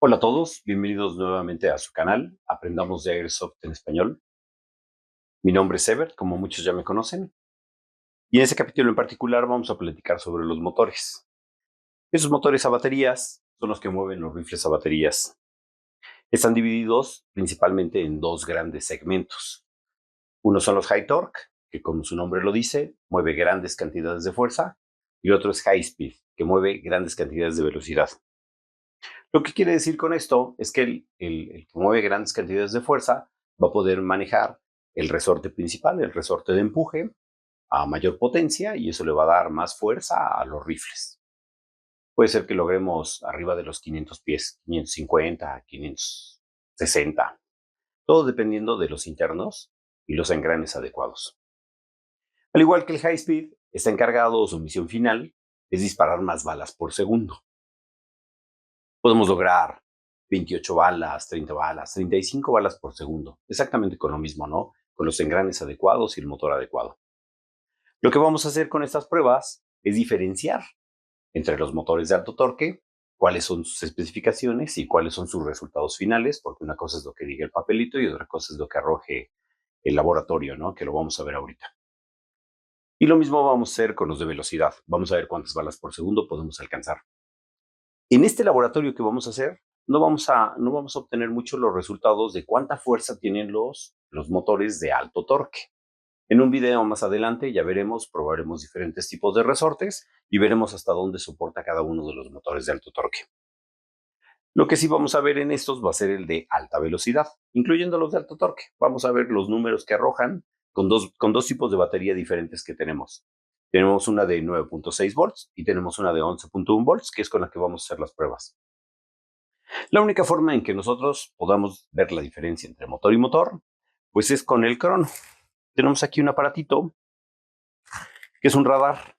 Hola a todos, bienvenidos nuevamente a su canal Aprendamos de Airsoft en Español. Mi nombre es Ebert, como muchos ya me conocen, y en este capítulo en particular vamos a platicar sobre los motores. Esos motores a baterías son los que mueven los rifles a baterías. Están divididos principalmente en dos grandes segmentos. Uno son los High Torque, que como su nombre lo dice, mueve grandes cantidades de fuerza, y el otro es High Speed, que mueve grandes cantidades de velocidad. Lo que quiere decir con esto es que el que mueve grandes cantidades de fuerza va a poder manejar el resorte principal, el resorte de empuje, a mayor potencia, y eso le va a dar más fuerza a los rifles. Puede ser que logremos arriba de los 500 pies, 550, 560, todo dependiendo de los internos y los engranes adecuados. Al igual que el High Speed, está encargado, su misión final es disparar más balas por segundo. Podemos lograr 28 balas, 30 balas, 35 balas por segundo, exactamente con lo mismo, ¿no? Con los engranes adecuados y el motor adecuado. Lo que vamos a hacer con estas pruebas es diferenciar entre los motores de alto torque, cuáles son sus especificaciones y cuáles son sus resultados finales, porque una cosa es lo que diga el papelito y otra cosa es lo que arroje el laboratorio, ¿no? Que lo vamos a ver ahorita. Y lo mismo vamos a hacer con los de velocidad. Vamos a ver cuántas balas por segundo podemos alcanzar. En este laboratorio que vamos a hacer, no vamos a obtener mucho los resultados de cuánta fuerza tienen los motores de alto torque. En un video más adelante ya veremos, probaremos diferentes tipos de resortes y veremos hasta dónde soporta cada uno de los motores de alto torque. Lo que sí vamos a ver en estos va a ser el de alta velocidad, incluyendo los de alto torque. Vamos a ver los números que arrojan con dos tipos de batería diferentes que tenemos. Tenemos una de 9.6 volts y tenemos una de 11.1 volts, que es con la que vamos a hacer las pruebas. La única forma en que nosotros podamos ver la diferencia entre motor y motor, pues es con el crono. Tenemos aquí un aparatito que es un radar.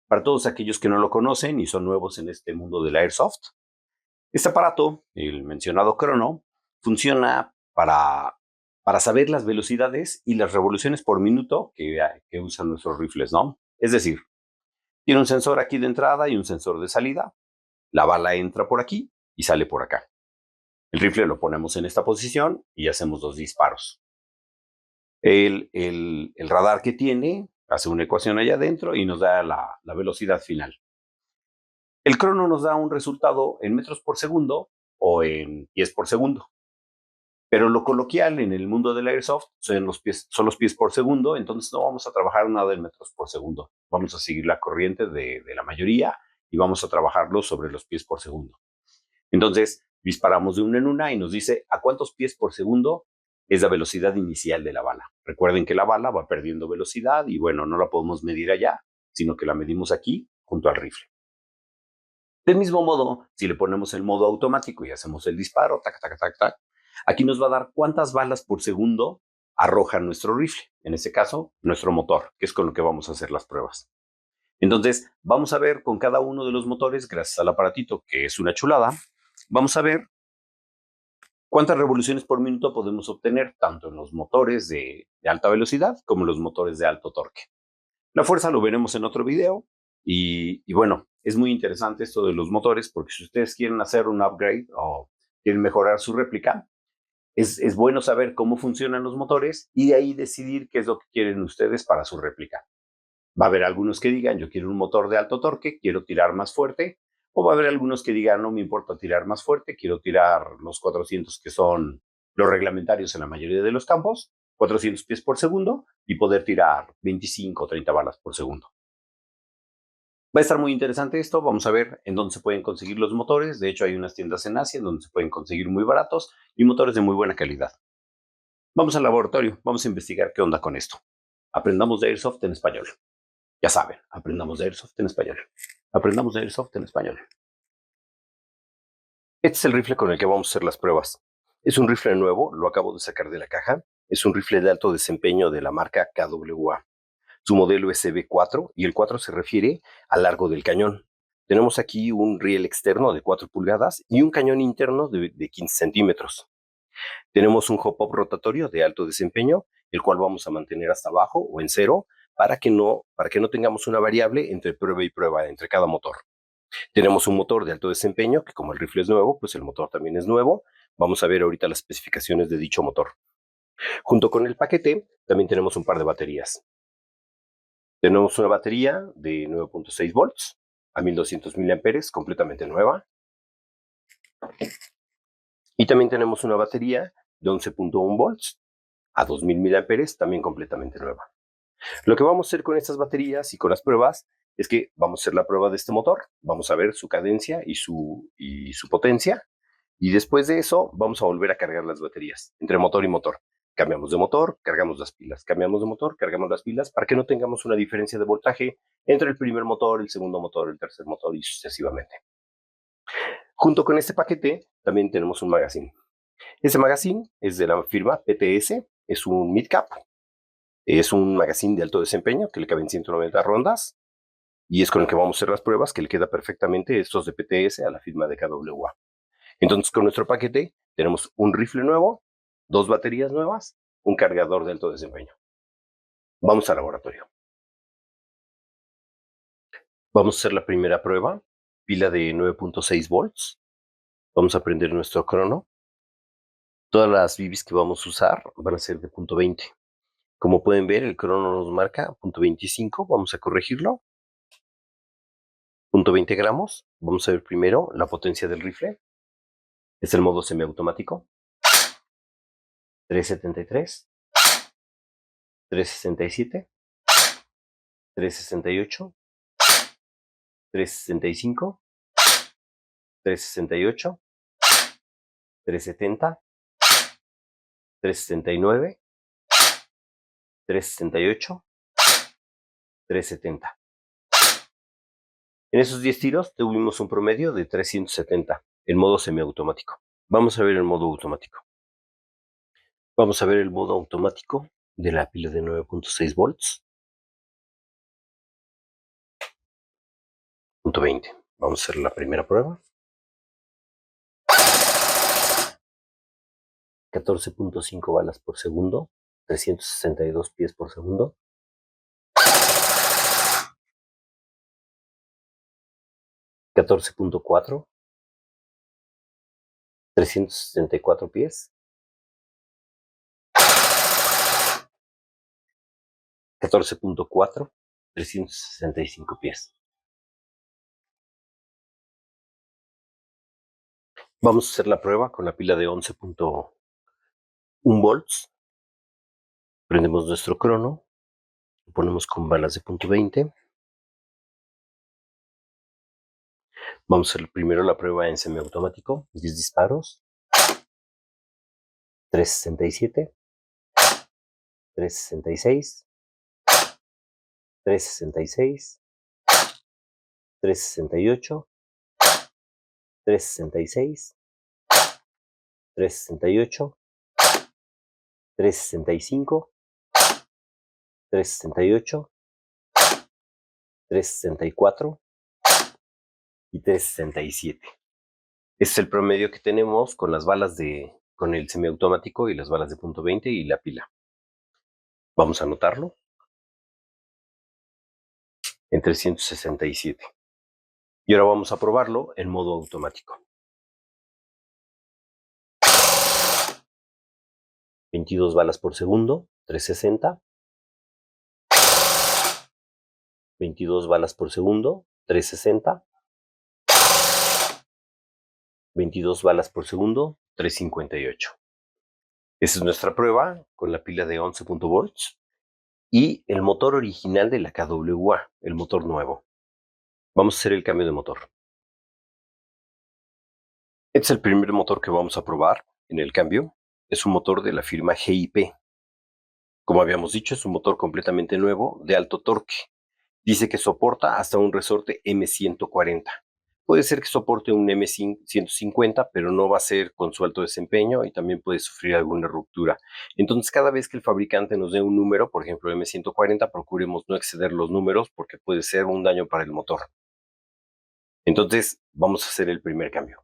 Para todos aquellos que no lo conocen y son nuevos en este mundo del Airsoft, este aparato, el mencionado crono, funciona para saber las velocidades y las revoluciones por minuto que usan nuestros rifles, ¿no? Es decir, tiene un sensor aquí de entrada y un sensor de salida. La bala entra por aquí y sale por acá. El rifle lo ponemos en esta posición y hacemos 2 disparos. El radar que tiene hace una ecuación allá adentro y nos da la velocidad final. El crono nos da un resultado en metros por segundo o en pies por segundo. Pero lo coloquial en el mundo del Airsoft son los pies por segundo, entonces no vamos a trabajar nada en metros por segundo. Vamos a seguir la corriente de la mayoría y vamos a trabajarlo sobre los pies por segundo. Entonces, disparamos de una en una y nos dice a cuántos pies por segundo es la velocidad inicial de la bala. Recuerden que la bala va perdiendo velocidad y bueno, no la podemos medir allá, sino que la medimos aquí junto al rifle. Del mismo modo, si le ponemos el modo automático y hacemos el disparo, tac, tac, tac, tac, aquí nos va a dar cuántas balas por segundo arroja nuestro rifle, en este caso, nuestro motor, que es con lo que vamos a hacer las pruebas. Entonces, vamos a ver con cada uno de los motores, gracias al aparatito, que es una chulada, vamos a ver cuántas revoluciones por minuto podemos obtener tanto en los motores de alta velocidad como en los motores de alto torque. La fuerza lo veremos en otro video y bueno, es muy interesante esto de los motores porque si ustedes quieren hacer un upgrade o quieren mejorar su réplica, es bueno saber cómo funcionan los motores y de ahí decidir qué es lo que quieren ustedes para su réplica. Va a haber algunos que digan, yo quiero un motor de alto torque, quiero tirar más fuerte, o va a haber algunos que digan, no me importa tirar más fuerte, quiero tirar los 400 que son los reglamentarios en la mayoría de los campos, 400 pies por segundo y poder tirar 25 o 30 balas por segundo. Va a estar muy interesante esto, vamos a ver en dónde se pueden conseguir los motores. De hecho, hay unas tiendas en Asia en donde se pueden conseguir muy baratos y motores de muy buena calidad. Vamos al laboratorio, vamos a investigar qué onda con esto. Aprendamos de Airsoft en español. Ya saben, aprendamos de Airsoft en español. Aprendamos de Airsoft en español. Este es el rifle con el que vamos a hacer las pruebas. Es un rifle nuevo, lo acabo de sacar de la caja. Es un rifle de alto desempeño de la marca KWA. Su modelo es CB4 y el 4 se refiere al largo del cañón. Tenemos aquí un riel externo de 4 pulgadas y un cañón interno de 15 centímetros. Tenemos un hop-up rotatorio de alto desempeño, el cual vamos a mantener hasta abajo o en cero para que no tengamos una variable entre prueba y prueba entre cada motor. Tenemos un motor de alto desempeño, que como el rifle es nuevo, pues el motor también es nuevo. Vamos a ver ahorita las especificaciones de dicho motor. Junto con el paquete, también tenemos un par de baterías. Tenemos una batería de 9.6 volts a 1200 miliamperes, completamente nueva. Y también tenemos una batería de 11.1 volts a 2000 miliamperes, también completamente nueva. Lo que vamos a hacer con estas baterías y con las pruebas es que vamos a hacer la prueba de este motor, vamos a ver su cadencia y su potencia, y después de eso vamos a volver a cargar las baterías entre motor y motor. Cambiamos de motor, cargamos las pilas, cambiamos de motor, cargamos las pilas, para que no tengamos una diferencia de voltaje entre el primer motor, el segundo motor, el tercer motor y sucesivamente. Junto con este paquete también tenemos un magazine. Este magazine es de la firma PTS, es un mid-cap, es un magazine de alto desempeño que le caben 190 rondas y es con el que vamos a hacer las pruebas, que le queda perfectamente estos de PTS a la firma de KWA. Entonces, con nuestro paquete tenemos un rifle nuevo, 2 baterías nuevas, un cargador de alto desempeño. Vamos al laboratorio. Vamos a hacer la primera prueba, pila de 9.6 volts. Vamos a prender nuestro crono. Todas las BBs que vamos a usar van a ser de punto 20. Como pueden ver, el crono nos marca punto 25. Vamos a corregirlo. Punto 20 gramos. Vamos a ver primero la potencia del rifle. Es el modo semiautomático. 373, 367, 368, 365, 368, 370, 369, 368, 370. En esos 10 tiros tuvimos un promedio de 370 en modo semiautomático. Vamos a ver el modo automático. Vamos a ver el modo automático de la pila de 9.6 volts. Punto 20. Vamos a hacer la primera prueba. 14.5 balas por segundo, 362 pies por segundo. 14.4, 364 pies. 14.4, 365 pies. Vamos a hacer la prueba con la pila de 11.1 volts. Prendemos nuestro crono, lo ponemos con balas de punto 20. Vamos a hacer primero la prueba en semiautomático, 10 disparos. 367, 366, 366, 368, 366, 368, 365, 368, 364 y 367. Ese es el promedio que tenemos con las balas con el semiautomático y las balas de punto 20 y la pila. Vamos a anotarlo en 367. Y ahora vamos a probarlo en modo automático. 22 balas por segundo, 360. 22 balas por segundo, 360. 22 balas por segundo, 358. Esa es nuestra prueba con la pila de 11 volts y el motor original de la KWA, el motor nuevo. Vamos a hacer el cambio de motor. Este es el primer motor que vamos a probar en el cambio. Es un motor de la firma GIP. Como habíamos dicho, es un motor completamente nuevo de alto torque. Dice que soporta hasta un resorte M140. Puede ser que soporte un M150, pero no va a ser con su alto desempeño y también puede sufrir alguna ruptura. Entonces, cada vez que el fabricante nos dé un número, por ejemplo M140, procuremos no exceder los números porque puede ser un daño para el motor. Entonces, vamos a hacer el primer cambio.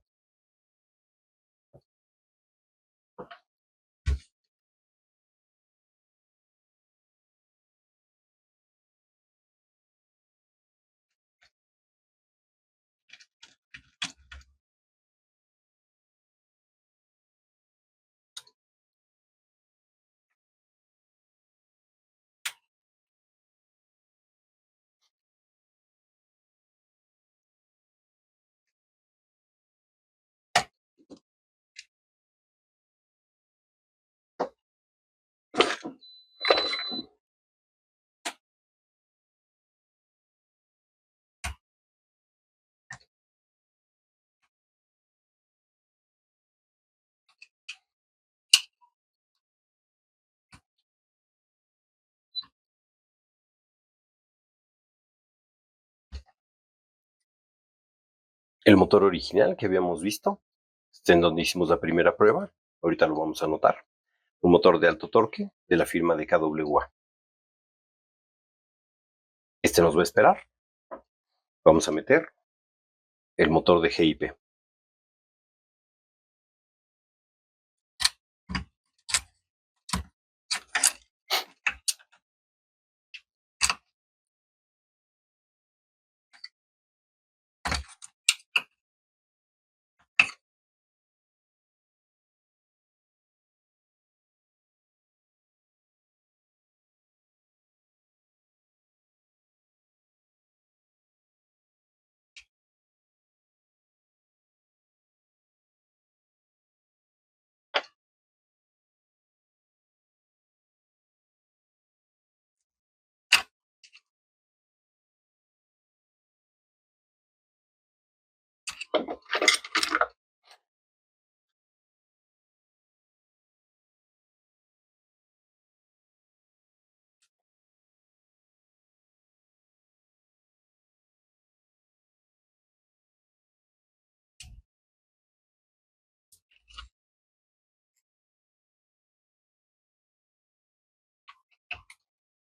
el motor original que habíamos visto, en donde hicimos la primera prueba. Ahorita lo vamos a anotar. Un motor de alto torque de la firma de KWA. Este nos va a esperar. Vamos a meter el motor de GIP.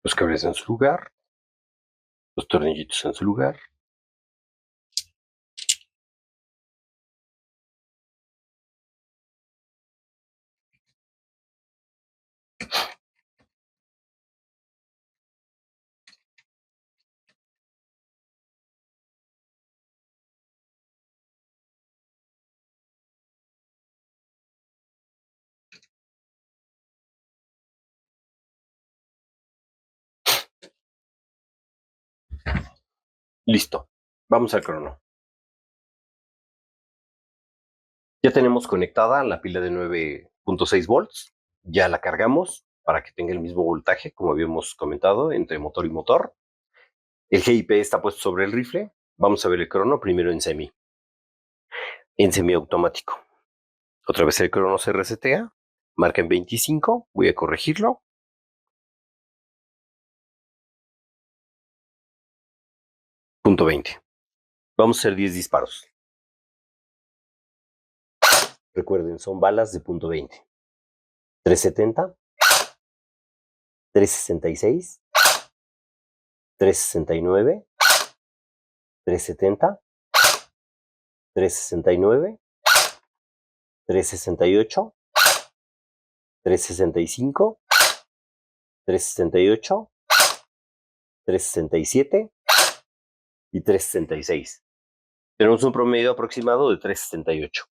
Los cables en su lugar. Los tornillitos en su lugar. Listo. Vamos al crono. Ya tenemos conectada la pila de 9.6 volts. Ya la cargamos para que tenga el mismo voltaje, como habíamos comentado, entre motor y motor. El GIP está puesto sobre el rifle. Vamos a ver el crono primero en semiautomático. Otra vez el crono se resetea. Marca en 25. Voy a corregirlo. Punto 20. Vamos a hacer 10 disparos. Recuerden, son balas de punto 20. 370, 366, 369, 370, 369, 368, 365, 368, 367 y 366. Tenemos un promedio aproximado de 368.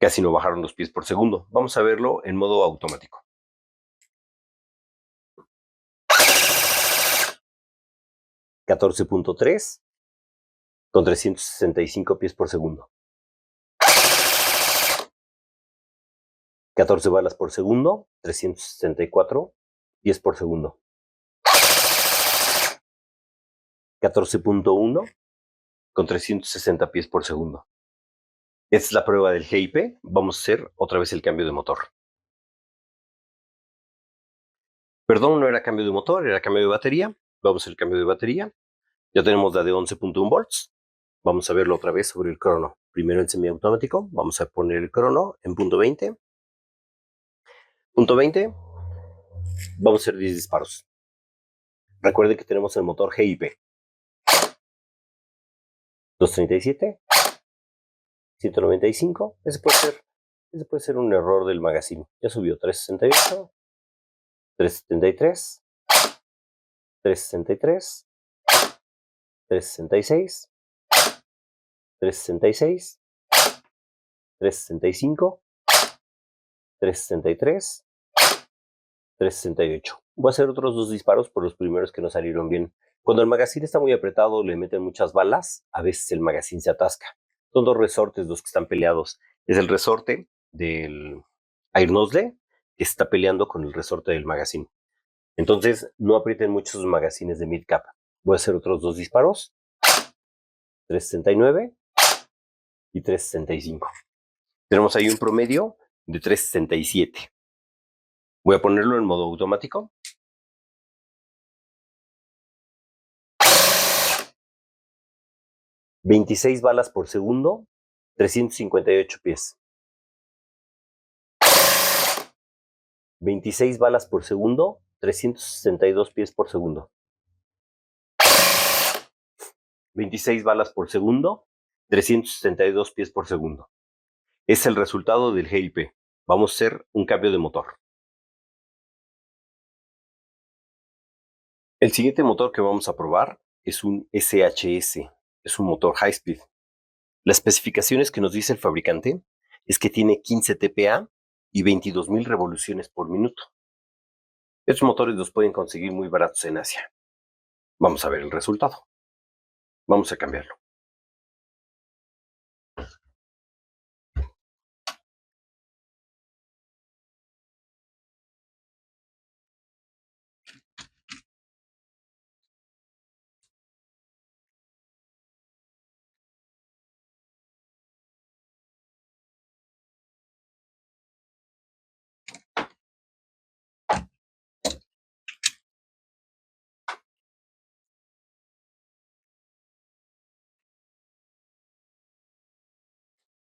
Casi no bajaron los pies por segundo. Vamos a verlo en modo automático. $14.3 con 365 pies por segundo. 14 balas por segundo, 364 pies por segundo. 14.1 con 360 pies por segundo. Esta es la prueba del GIP. Vamos a hacer otra vez el cambio de motor. Perdón, no era cambio de motor, era cambio de batería. Vamos a hacer el cambio de batería. Ya tenemos la de 11.1 volts. Vamos a verlo otra vez sobre el crono. Primero en semiautomático. Vamos a poner el crono en punto 20. Punto 20. Vamos a hacer 10 disparos. Recuerden que tenemos el motor GIP. 237. 195. Ese puede ser un error del magazine. Ya subió. 368. 373. 363. 366. 366. 365. 363. 368. Voy a hacer otros 2 disparos por los primeros que no salieron bien. Cuando el magazine está muy apretado, le meten muchas balas, a veces el magazine se atasca. Son 2 resortes los que están peleados. Es el resorte del air nozzle que está peleando con el resorte del magazine. Entonces, no aprieten mucho sus magazines de mid-cap. Voy a hacer otros 2 disparos. 369 y 365. Tenemos ahí un promedio de 367. Voy a ponerlo en modo automático. 26 balas por segundo, 358 pies. 26 balas por segundo, 362 pies por segundo. 26 balas por segundo, 362 pies por segundo. Es el resultado del GIP. Vamos a hacer un cambio de motor. El siguiente motor que vamos a probar es un SHS. Es un motor high speed. Las especificaciones que nos dice el fabricante es que tiene 15 TPA y 22,000 revoluciones por minuto. Estos motores los pueden conseguir muy baratos en Asia. Vamos a ver el resultado. Vamos a cambiarlo.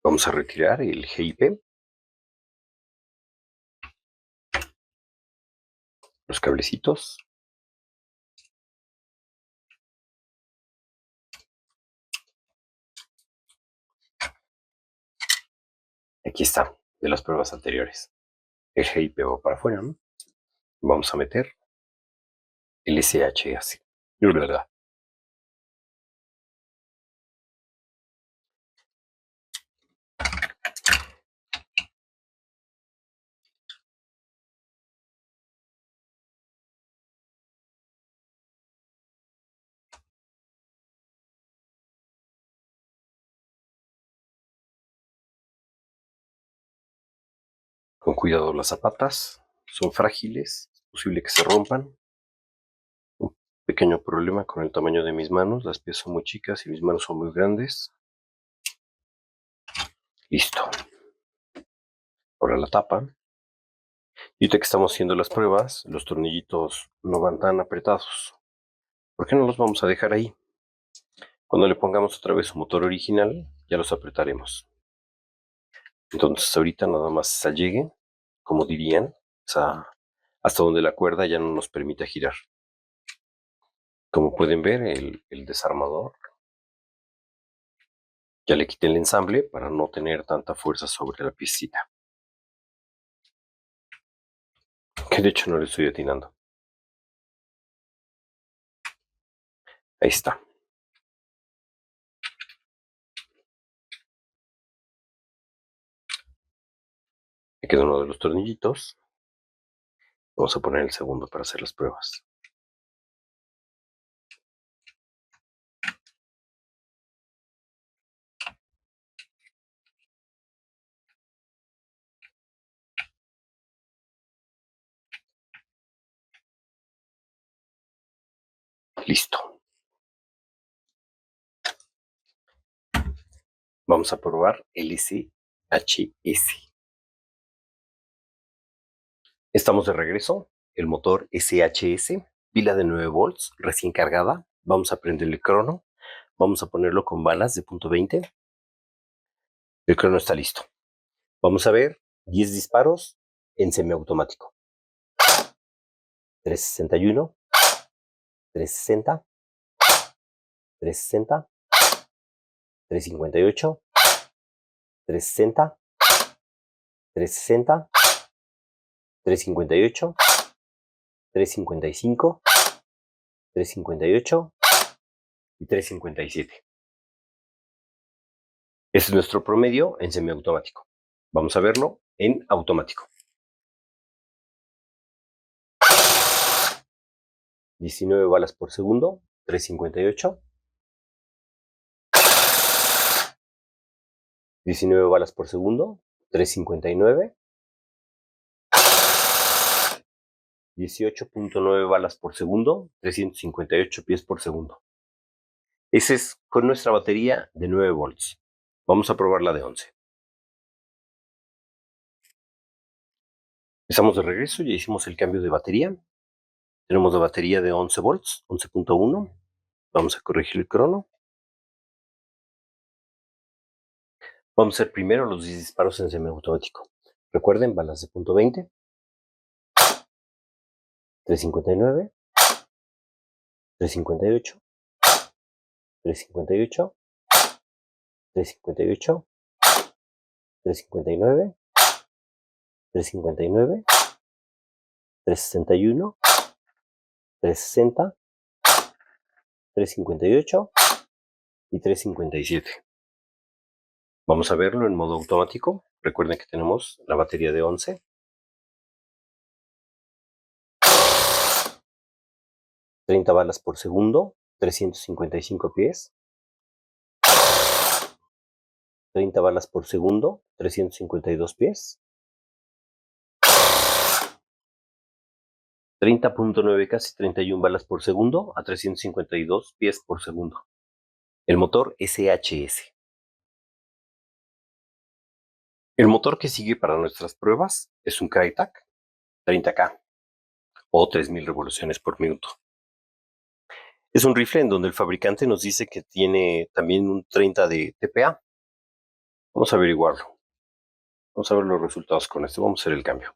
Vamos a retirar el GIP, los cablecitos. Aquí está, de las pruebas anteriores. El GIP va para afuera, ¿no? Vamos a meter el SHS. ¿Verdad? Con cuidado las zapatas, son frágiles, es posible que se rompan. Un pequeño problema con el tamaño de mis manos, las pies son muy chicas y mis manos son muy grandes. Listo. Ahora la tapa. Y ahorita que estamos haciendo las pruebas, los tornillitos no van tan apretados. ¿Por qué no los vamos a dejar ahí? Cuando le pongamos otra vez su motor original, ya los apretaremos. Entonces ahorita nada más al llegue, como dirían, o sea, hasta donde la cuerda ya no nos permite girar. Como pueden ver, el desarmador, ya le quité el ensamble para no tener tanta fuerza sobre la piecita. Que de hecho no le estoy atinando. Ahí está. Me queda uno de los tornillitos. Vamos a poner el segundo para hacer las pruebas. Listo. Vamos a probar el SHS. Estamos de regreso. El motor SHS, pila de 9 volts, recién cargada. Vamos a prender el crono. Vamos a ponerlo con balas de punto .20. El crono está listo. Vamos a ver 10 disparos en semiautomático. 361, 360, 360, 358, 360, 360, 358, 355, 358 y 357. Ese es nuestro promedio en semiautomático. Vamos a verlo en automático. 19 balas por segundo, 358. 19 balas por segundo, 359. 18.9 balas por segundo, 358 pies por segundo. Ese es con nuestra batería de 9 volts. Vamos a probar la de 11. Estamos de regreso, ya hicimos el cambio de batería. Tenemos la batería de 11 volts, 11.1. Vamos a corregir el crono. Vamos a hacer primero los 10 disparos en semiautomático. Recuerden, balas de punto .20, 359, 358, 358, 358, 359, 359, 361, 360, 358 y 357. Vamos a verlo en modo automático. Recuerden que tenemos la batería de 11. $30 balas por segundo, 355 pies. 30 balas por segundo, 352 pies. 30.9, casi 31 balas por segundo a 352 pies por segundo. El motor SHS. El motor que sigue para nuestras pruebas es un Crytek 30K o 3000 revoluciones por minuto. Es un rifle en donde el fabricante nos dice que tiene también un 30 de TPA. Vamos a averiguarlo. Vamos a ver los resultados con esto. Vamos a hacer el cambio.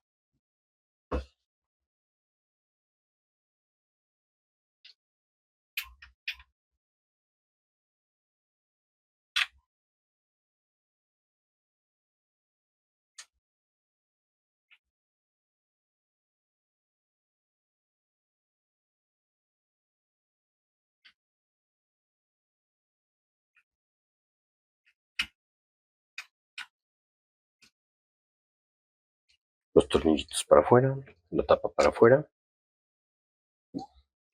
Los tornillitos para afuera, la tapa para afuera.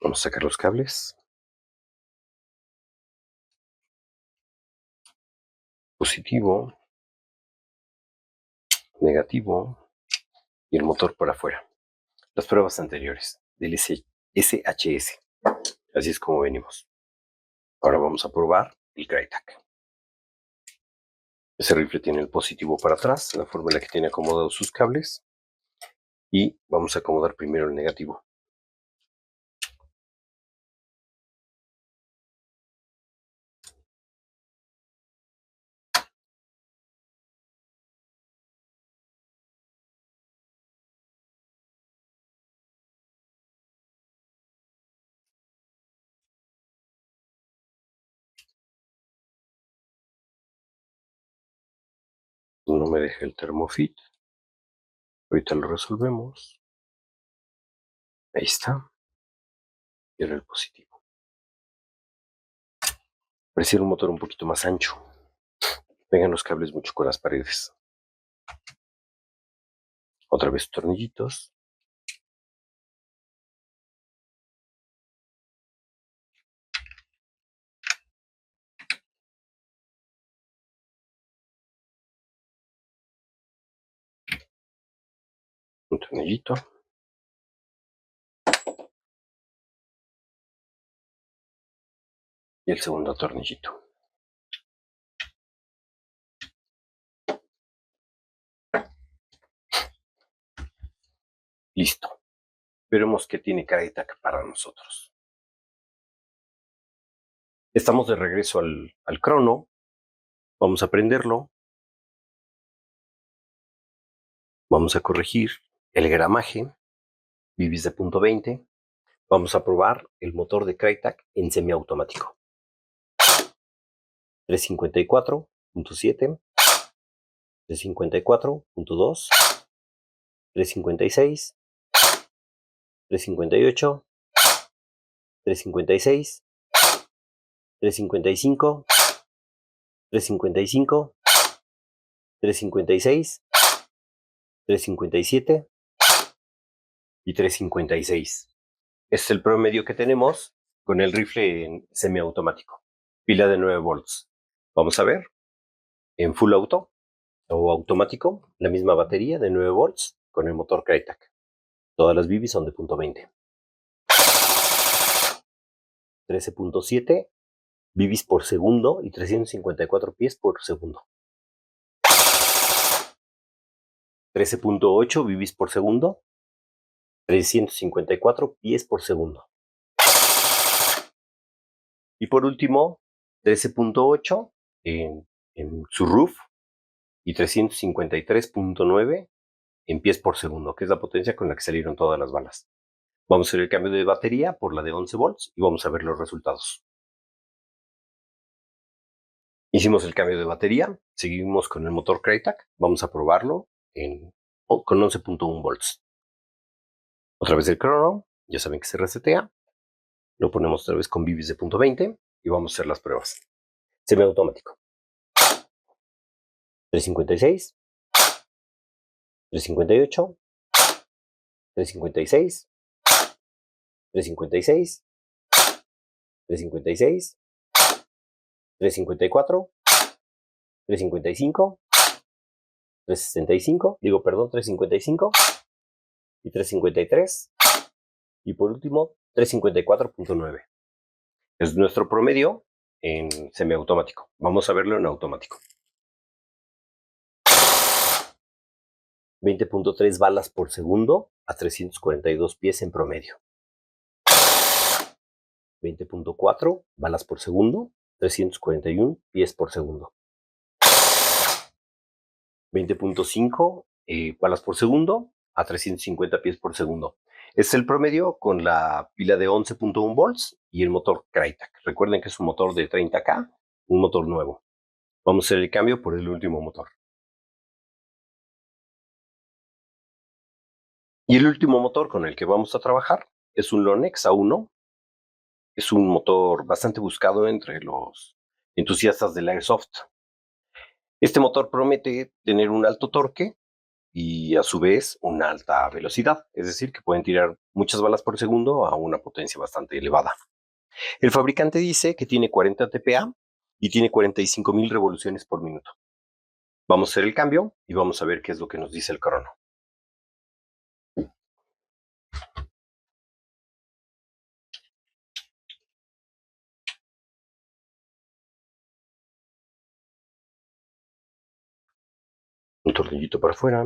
Vamos a sacar los cables. Positivo, negativo y el motor para afuera. Las pruebas anteriores del SHS. Así es como venimos. Ahora vamos a probar el Crytek. Ese rifle tiene el positivo para atrás, la forma en la que tiene acomodados sus cables. Y vamos a acomodar primero el negativo. No me deja el Thermofit. Ahorita lo resolvemos. Ahí está. Y ahora el positivo. Pareciera un motor un poquito más ancho. Pegan los cables mucho con las paredes. Otra vez tornillitos. Un tornillito. Y el segundo tornillito. Listo. Veremos qué tiene Crytek para nosotros. Estamos de regreso al crono. Vamos a prenderlo. Vamos a corregir el gramaje. Bibis de punto .20. Vamos a probar el motor de Crytek en semiautomático. 354.7, 354.2, 356, 358, 356, 355, 355, 356, 357 y 356. Este es el promedio que tenemos con el rifle en semiautomático. Pila de 9 volts. Vamos a ver en full auto o automático la misma batería de 9 volts con el motor Crytek. Todas las bibis son de punto .20. 13.7 bibis por segundo y 354 pies por segundo. 13.8 bibis por segundo, 354 pies por segundo. Y por último, 13.8 en su roof y 353.9 en pies por segundo, que es la potencia con la que salieron todas las balas. Vamos a hacer el cambio de batería por la de 11 volts y vamos a ver los resultados. Hicimos el cambio de batería, seguimos con el motor Crytek, vamos a probarlo con 11.1 volts. Otra vez el crono, ya saben que se resetea, lo ponemos otra vez con bibis de punto 20 y vamos a hacer las pruebas. Semiautomático. 356, 358, 356, 356, 356, 354, 355, 365, 355 y 353 y por último 354.9. Es nuestro promedio en semiautomático. Vamos a verlo en automático. 20.3 balas por segundo a 342 pies en promedio. 20.4 balas por segundo, 341 pies por segundo. 20.5 balas por segundo a 350 pies por segundo. Es el promedio con la pila de 11.1 volts y el motor Crytek. Recuerden que es un motor de 30K, un motor nuevo. Vamos a hacer el cambio por el último motor. Y el último motor con el que vamos a trabajar es un Lonex A1. Es un motor bastante buscado entre los entusiastas del Airsoft. Este motor promete tener un alto torque y a su vez una alta velocidad, es decir, que pueden tirar muchas balas por segundo a una potencia bastante elevada. El fabricante dice que tiene 40 TPA y tiene 45,000 revoluciones por minuto. Vamos a hacer el cambio y vamos a ver qué es lo que nos dice el crono. Un tornillito para afuera.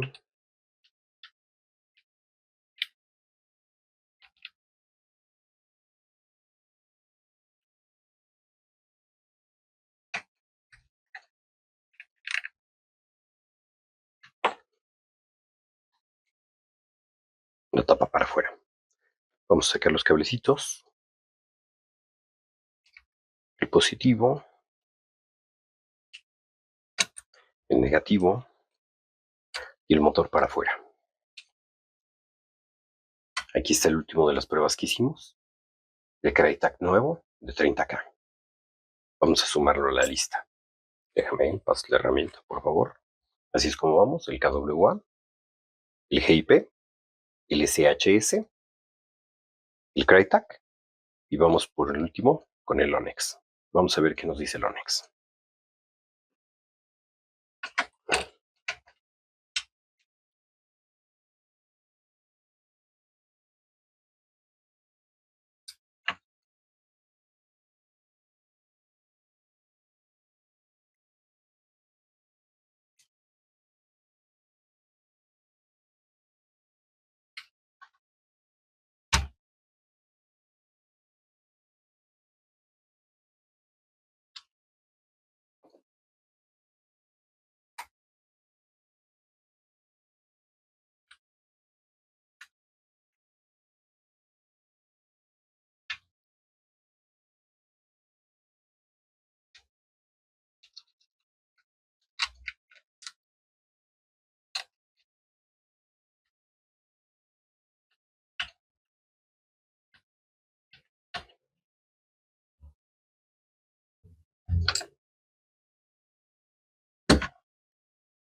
La tapa para afuera. Vamos a sacar los cablecitos. El positivo. El negativo. Y el motor para afuera. Aquí está el último de las pruebas que hicimos. El Crytek nuevo de 30K. Vamos a sumarlo a la lista. Déjame pasar la herramienta, por favor. Así es como vamos. El KWA. El GIP. El SHS. El Crytek. Y vamos por el último con el Lonex. Vamos a ver qué nos dice el Lonex.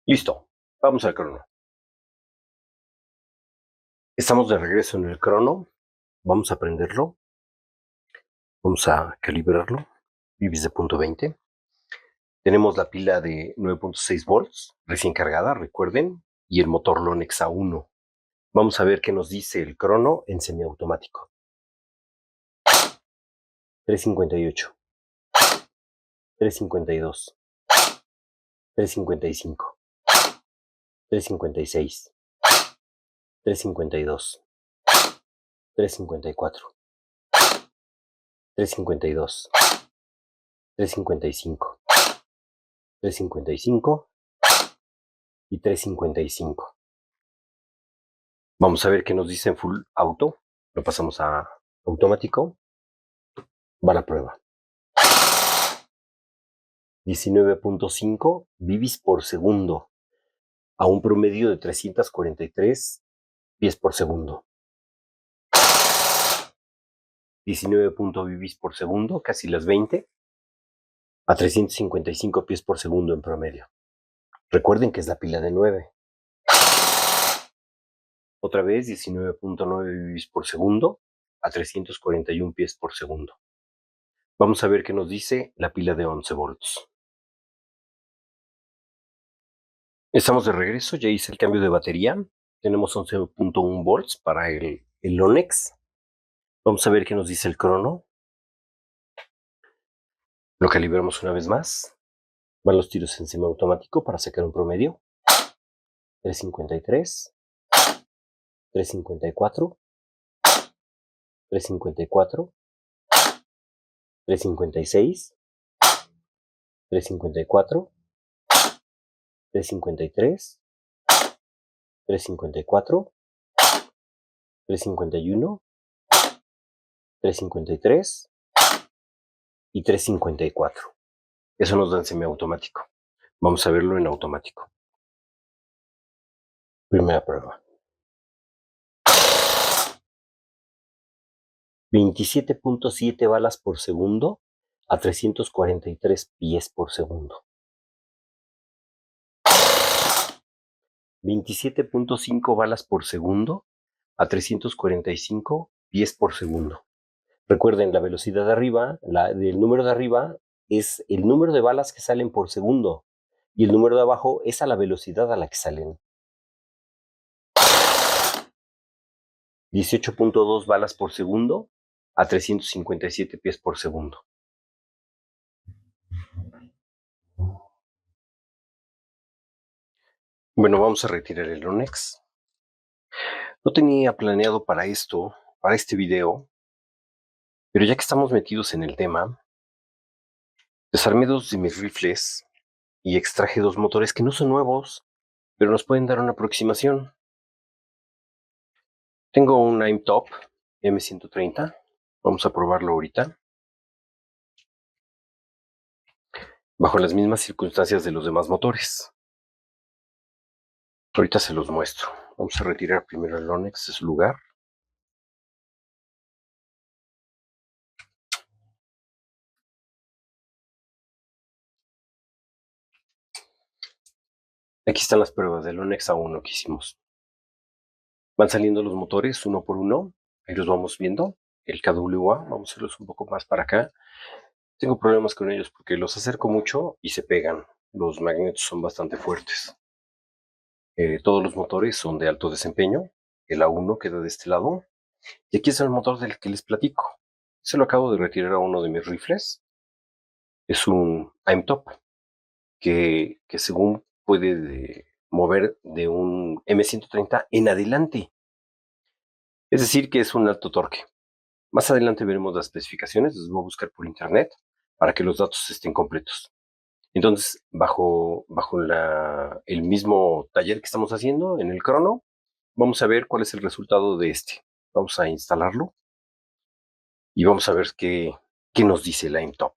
Listo. Vamos al crono. Estamos de regreso en el crono. Vamos a prenderlo. Vamos a calibrarlo. Bibis de punto 20. Tenemos la pila de 9.6 volts, recién cargada, recuerden, y el motor Lonex A1. Vamos a ver qué nos dice el crono en semiautomático. 358, 352, 355, 356, 352, 354, 352, 355, 355, y 355. Vamos a ver qué nos dice en full auto. Lo pasamos a automático. Va la prueba. 19.5 bibis por segundo a un promedio de 343 pies por segundo. 19 bibis por segundo, casi las 20, a 355 pies por segundo en promedio. Recuerden que es la pila de 9. Otra vez 19.9 bibis por segundo a 341 pies por segundo. Vamos a ver qué nos dice la pila de 11 volts. Estamos de regreso, ya hice el cambio de batería. Tenemos 11.1 volts para el Onex. Vamos a ver qué nos dice el crono. Lo calibramos una vez más. Van los tiros en semiautomático para sacar un promedio. 353, 354, 354, 356, 354, 353, 354, 351, 353 y 354. Eso nos da en semiautomático. Vamos a verlo en automático. Primera prueba. 27.7 balas por segundo a 343 pies por segundo. 27.5 balas por segundo a 345 pies por segundo. Recuerden, la velocidad de arriba, del número de arriba, es el número de balas que salen por segundo. Y el número de abajo es a la velocidad a la que salen. 18.2 balas por segundo a 357 pies por segundo. Bueno, vamos a retirar el Onex. No tenía planeado para este video, pero ya que estamos metidos en el tema, desarmé 2 de mis rifles y extraje 2 motores que no son nuevos, pero nos pueden dar una aproximación. Tengo un Aimtop M130. Vamos a probarlo ahorita. Bajo las mismas circunstancias de los demás motores. Ahorita se los muestro. Vamos a retirar primero el Onex de su lugar. Aquí están las pruebas del Onex A1 que hicimos. Van saliendo los motores uno por uno. Ahí los vamos viendo. El KWA, vamos a hacerlos un poco más para acá. Tengo problemas con ellos porque los acerco mucho y se pegan. Los magnetos son bastante fuertes. Todos los motores son de alto desempeño. El A1 queda de este lado. Y aquí es el motor del que les platico. Se lo acabo de retirar a uno de mis rifles. Es un Aimtop que según puede mover de un M130 en adelante. Es decir, que es un alto torque. Más adelante veremos las especificaciones. Las voy a buscar por internet para que los datos estén completos. Entonces, bajo el mismo taller que estamos haciendo en el crono, vamos a ver cuál es el resultado de este. Vamos a instalarlo y vamos a ver qué nos dice el Aimtop.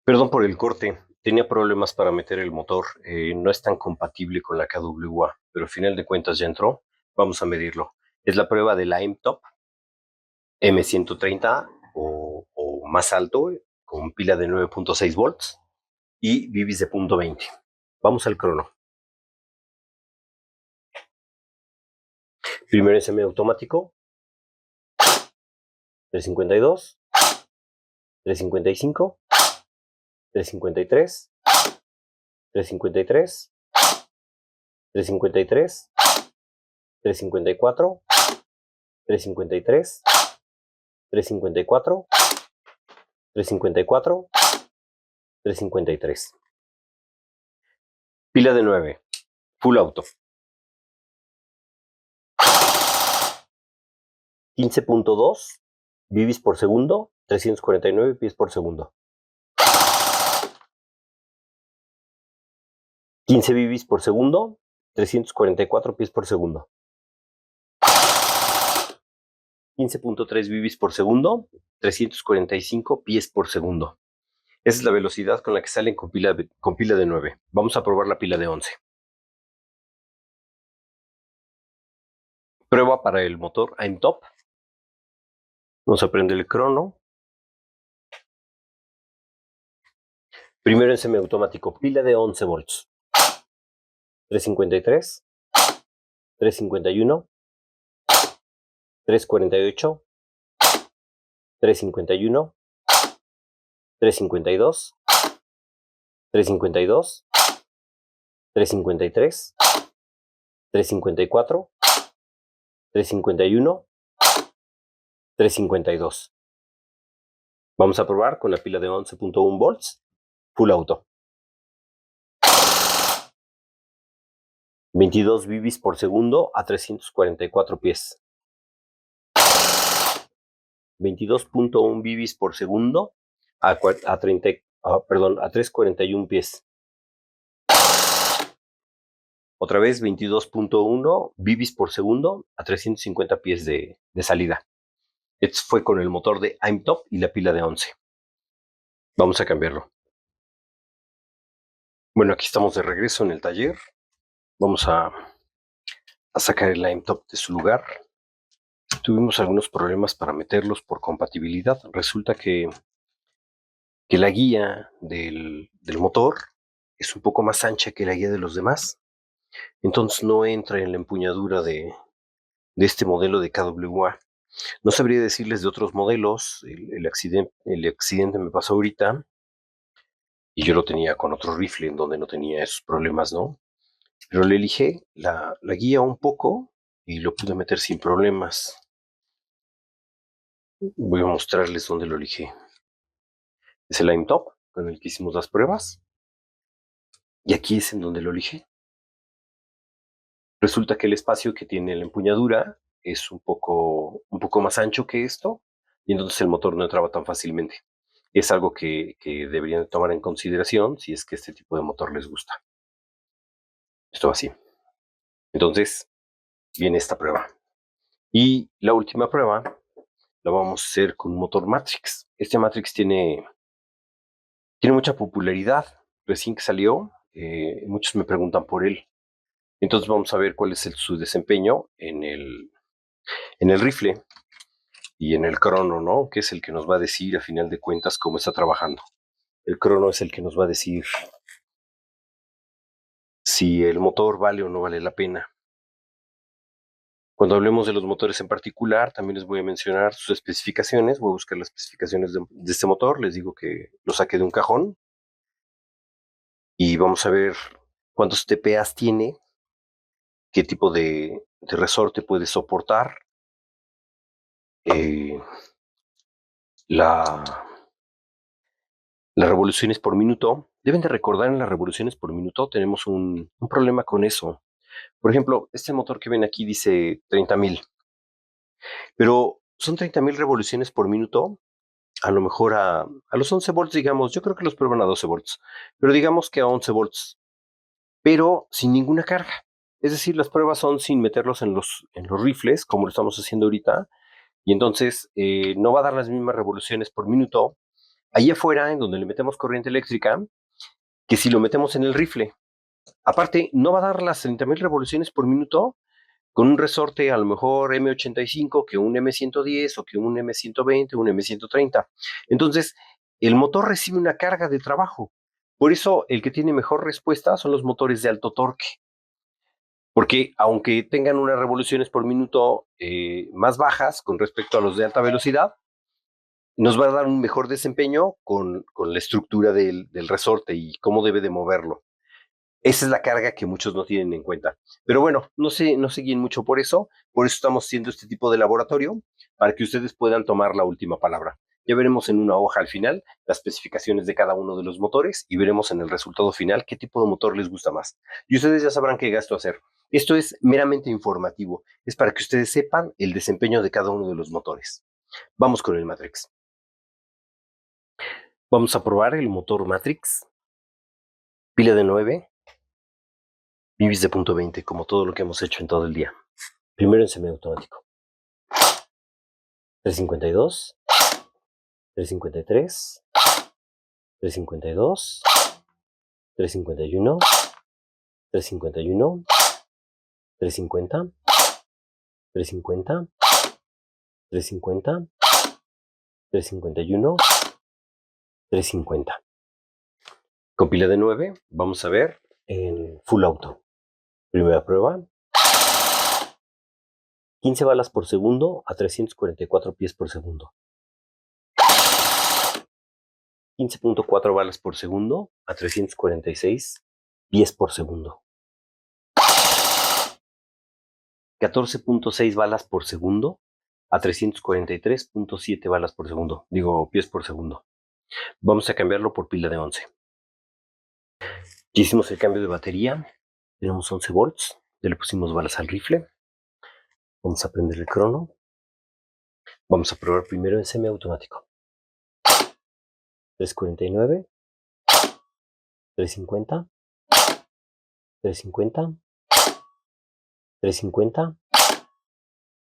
Perdón por el corte, tenía problemas para meter el motor, no es tan compatible con la KWA, pero al final de cuentas ya entró. Vamos a medirlo. Es la prueba del Aimtop M130 o más alto, con pila de 9.6 volts y bibis de 0.20. Vamos al crono. Primero en semiautomático. 352, 355, 353, 353, 353, 354, 353, 354, 354, 353. Pila de 9, full auto. 15.2 bibis por segundo, 349 pies por segundo. 15 bibis por segundo, 344 pies por segundo. 15.3 bibis por segundo, 345 pies por segundo. Esa es la velocidad con la que salen con pila de 9. Vamos a probar la pila de 11. Prueba para el motor AIM-TOP. Vamos a prender el crono. Primero en semiautomático, pila de 11 volts. 353, 351, 348, 351, 352, 352, 353, 354, 351, 352. Vamos a probar con la pila de 11.1 volts, full auto. 22 bibis por segundo a 344 pies. 22.1 bibis por segundo a 341 pies. Otra vez 22.1 bibis por segundo a 350 pies de salida. Esto fue con el motor de AIM-TOP y la pila de 11. Vamos a cambiarlo. Bueno, aquí estamos de regreso en el taller. Vamos a sacar el AIM-TOP de su lugar. Tuvimos algunos problemas para meterlos por compatibilidad. Resulta que la guía del motor es un poco más ancha que la guía de los demás. Entonces no entra en la empuñadura de este modelo de KWA. No sabría decirles de otros modelos. El accidente me pasó ahorita y yo lo tenía con otro rifle en donde no tenía esos problemas, ¿no? Pero le elige la guía un poco y lo pude meter sin problemas. Voy a mostrarles dónde lo elige. Es el AIM-TOP con el que hicimos las pruebas. Y aquí es en donde lo elige. Resulta que el espacio que tiene la empuñadura es un poco más ancho que esto, y entonces el motor no entraba tan fácilmente. Es algo que deberían tomar en consideración si es que este tipo de motor les gusta. Esto va así. Entonces, viene esta prueba. Y la última prueba la vamos a hacer con un motor Matrix. Este Matrix tiene mucha popularidad. Recién que salió, muchos me preguntan por él. Entonces vamos a ver cuál es su desempeño en el rifle y en el crono, ¿no? Que es el que nos va a decir, a final de cuentas, cómo está trabajando. El crono es el que nos va a decir si el motor vale o no vale la pena. Cuando hablemos de los motores en particular, también les voy a mencionar sus especificaciones. Voy a buscar las especificaciones de este motor. Les digo que lo saqué de un cajón. Y vamos a ver cuántos TPAs tiene, qué tipo de resorte puede soportar, las revoluciones por minuto. Deben de recordar, en las revoluciones por minuto tenemos un problema con eso. Por ejemplo, este motor que ven aquí dice 30,000, pero son 30,000 revoluciones por minuto. A lo mejor a los 11 volts, digamos. Yo creo que los prueban a 12 volts, pero digamos que a 11 volts, pero sin ninguna carga. Es decir, las pruebas son sin meterlos en los rifles, como lo estamos haciendo ahorita, y entonces no va a dar las mismas revoluciones por minuto ahí afuera, en donde le metemos corriente eléctrica, que si lo metemos en el rifle. Aparte, no va a dar las 30,000 revoluciones por minuto con un resorte a lo mejor M85 que un M110 o que un M120, un M130. Entonces, el motor recibe una carga de trabajo. Por eso, el que tiene mejor respuesta son los motores de alto torque. Porque aunque tengan unas revoluciones por minuto más bajas con respecto a los de alta velocidad, nos va a dar un mejor desempeño con la estructura del resorte y cómo debe de moverlo. Esa es la carga que muchos no tienen en cuenta. Pero bueno, no se guíen mucho por eso estamos haciendo este tipo de laboratorio, para que ustedes puedan tomar la última palabra. Ya veremos en una hoja al final las especificaciones de cada uno de los motores y veremos en el resultado final qué tipo de motor les gusta más. Y ustedes ya sabrán qué gasto hacer. Esto es meramente informativo, es para que ustedes sepan el desempeño de cada uno de los motores. Vamos con el Matrix. Vamos a probar el motor Matrix, pila de 9, bibis de punto 20, como todo lo que hemos hecho en todo el día. Primero en semiautomático. 352, 353, 352, 351, 351, 350, 350, 350, 351, 350. Con pila de 9 vamos a ver en full auto. Primera prueba. 15 balas por segundo a 344 pies por segundo. 15.4 balas por segundo a 346 pies por segundo. 14.6 balas por segundo a 343.7 balas por segundo. Digo, pies por segundo. Vamos a cambiarlo por pila de 11. Ya hicimos el cambio de batería. Tenemos 11 volts. Ya le pusimos balas al rifle. Vamos a prender el crono. Vamos a probar primero en semiautomático. 349, 350, 350, 350,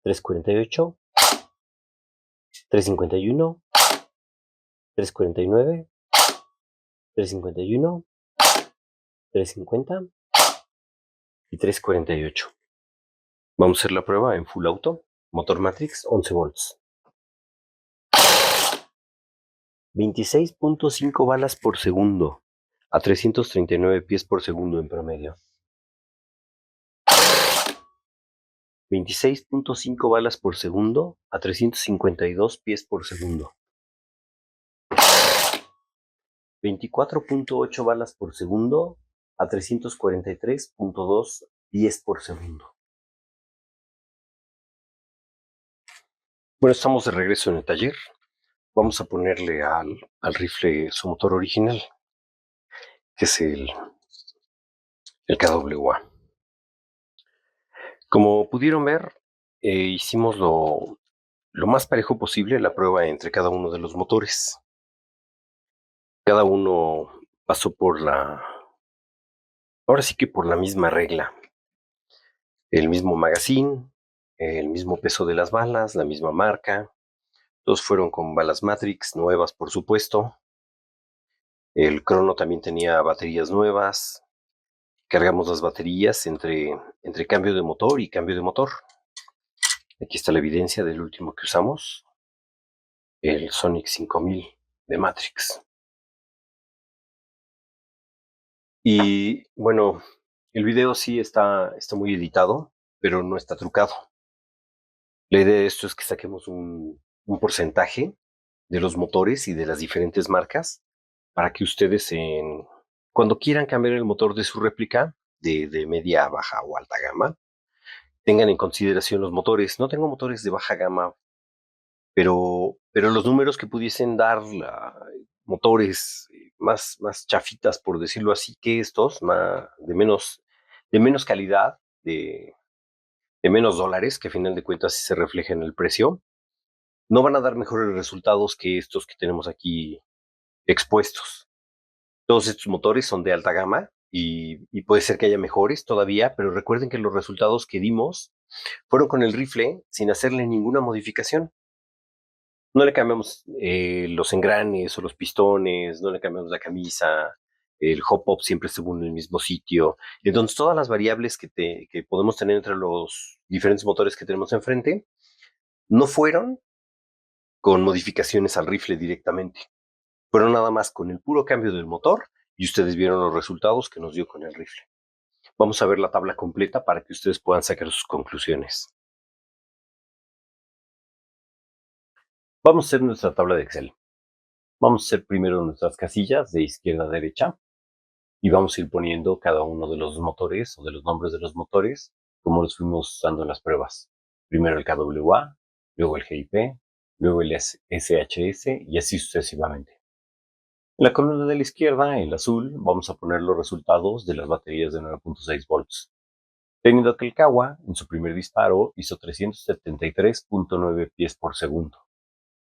348, 351, 349, 351, 350 y 348. Vamos a hacer la prueba en full auto. Motor Matrix 11 volts. 26.5 balas por segundo a 339 pies por segundo en promedio. 26.5 balas por segundo a 352 pies por segundo. 24.8 balas por segundo a 343.2 pies por segundo. Bueno, estamos de regreso en el taller. Vamos a ponerle al rifle su motor original, que es el KWA. Como pudieron ver, hicimos lo más parejo posible la prueba entre cada uno de los motores. Cada uno pasó ahora sí que por la misma regla. El mismo magazine, el mismo peso de las balas, la misma marca. Todos fueron con balas Matrix, nuevas por supuesto. El crono también tenía baterías nuevas. Cargamos las baterías entre cambio de motor y cambio de motor. Aquí está la evidencia del último que usamos, el Sonic 5000 de Matrix. Y bueno, el video sí está muy editado, pero no está trucado. La idea de esto es que saquemos un porcentaje de los motores y de las diferentes marcas para que ustedes cuando quieran cambiar el motor de su réplica de media, baja o alta gama, tengan en consideración los motores. No tengo motores de baja gama, pero los números que pudiesen dar motores más chafitas, por decirlo así, que estos, de menos calidad, de menos dólares, que a final de cuentas sí se refleja en el precio, no van a dar mejores resultados que estos que tenemos aquí expuestos. Todos estos motores son de alta gama y puede ser que haya mejores todavía, pero recuerden que los resultados que dimos fueron con el rifle sin hacerle ninguna modificación. No le cambiamos los engranes o los pistones, no le cambiamos la camisa, el hop-up siempre estuvo en el mismo sitio. Entonces, todas las variables que podemos tener entre los diferentes motores que tenemos enfrente no fueron con modificaciones al rifle directamente. Fueron nada más con el puro cambio del motor y ustedes vieron los resultados que nos dio con el rifle. Vamos a ver la tabla completa para que ustedes puedan sacar sus conclusiones. Vamos a hacer nuestra tabla de Excel. Vamos a hacer primero nuestras casillas de izquierda a derecha y vamos a ir poniendo cada uno de los motores o de los nombres de los motores como los fuimos usando en las pruebas. Primero el KWA, luego el GIP, luego el SHS y así sucesivamente. En la columna de la izquierda, en el azul, vamos a poner los resultados de las baterías de 9.6 volts, teniendo que el Kawa en su primer disparo hizo 373.9 pies por segundo.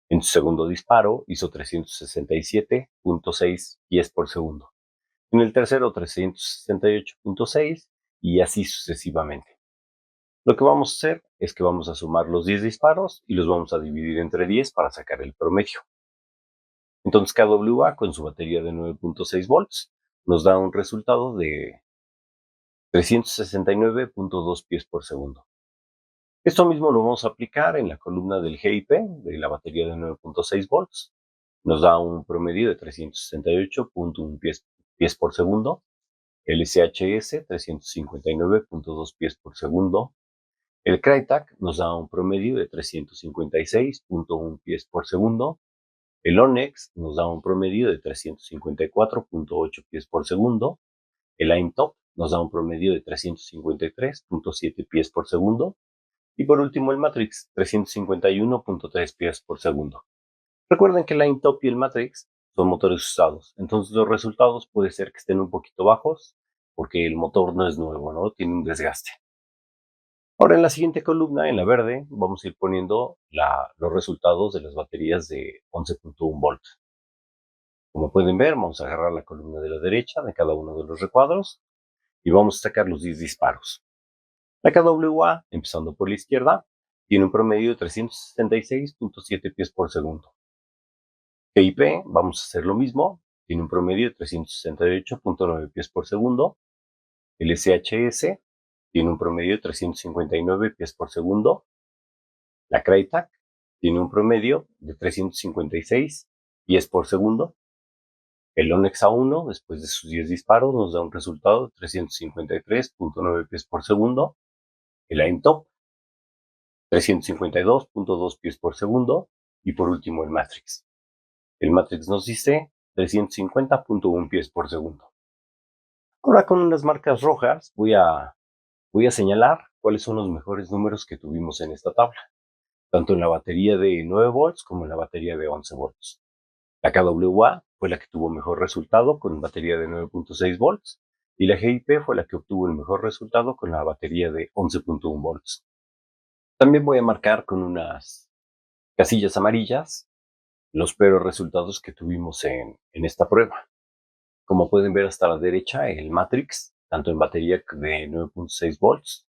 En su segundo disparo hizo 367.6 pies por segundo. En el tercero 368.6 y así sucesivamente. Lo que vamos a hacer es que vamos a sumar los 10 disparos y los vamos a dividir entre 10 para sacar el promedio. Entonces KWA con su batería de 9.6 volts nos da un resultado de 369.2 pies por segundo. Esto mismo lo vamos a aplicar en la columna del GIP de la batería de 9.6 volts. Nos da un promedio de 368.1 pies por segundo. El SHS 359.2 pies por segundo. El Crytek nos da un promedio de 356.1 pies por segundo. El Onyx nos da un promedio de 354.8 pies por segundo. El Aimtop nos da un promedio de 353.7 pies por segundo. Y por último el Matrix, 351.3 pies por segundo. Recuerden que el Aimtop y el Matrix son motores usados, entonces los resultados puede ser que estén un poquito bajos porque el motor no es nuevo, ¿no? Tiene un desgaste. Ahora en la siguiente columna, en la verde, vamos a ir poniendo los resultados de las baterías de 11.1 volts. Como pueden ver, vamos a agarrar la columna de la derecha de cada uno de los recuadros y vamos a sacar los 10 disparos. La KWA, empezando por la izquierda, tiene un promedio de 376.7 pies por segundo. GIP, vamos a hacer lo mismo, tiene un promedio de 368.9 pies por segundo. El SHS tiene un promedio de 359 pies por segundo. La Crytek tiene un promedio de 356 pies por segundo. El Onyx A1, después de sus 10 disparos, nos da un resultado de 353.9 pies por segundo. El Aimtop 352.2 pies por segundo y por último el Matrix. El Matrix nos dice 350.1 pies por segundo. Ahora con unas marcas rojas voy a señalar cuáles son los mejores números que tuvimos en esta tabla, tanto en la batería de 9 volts como en la batería de 11 volts. La KWA fue la que tuvo mejor resultado con batería de 9.6 volts y la GIP fue la que obtuvo el mejor resultado con la batería de 11.1 volts. También voy a marcar con unas casillas amarillas los peores resultados que tuvimos en esta prueba. Como pueden ver hasta la derecha, el Matrix, tanto en batería de 9.6 volts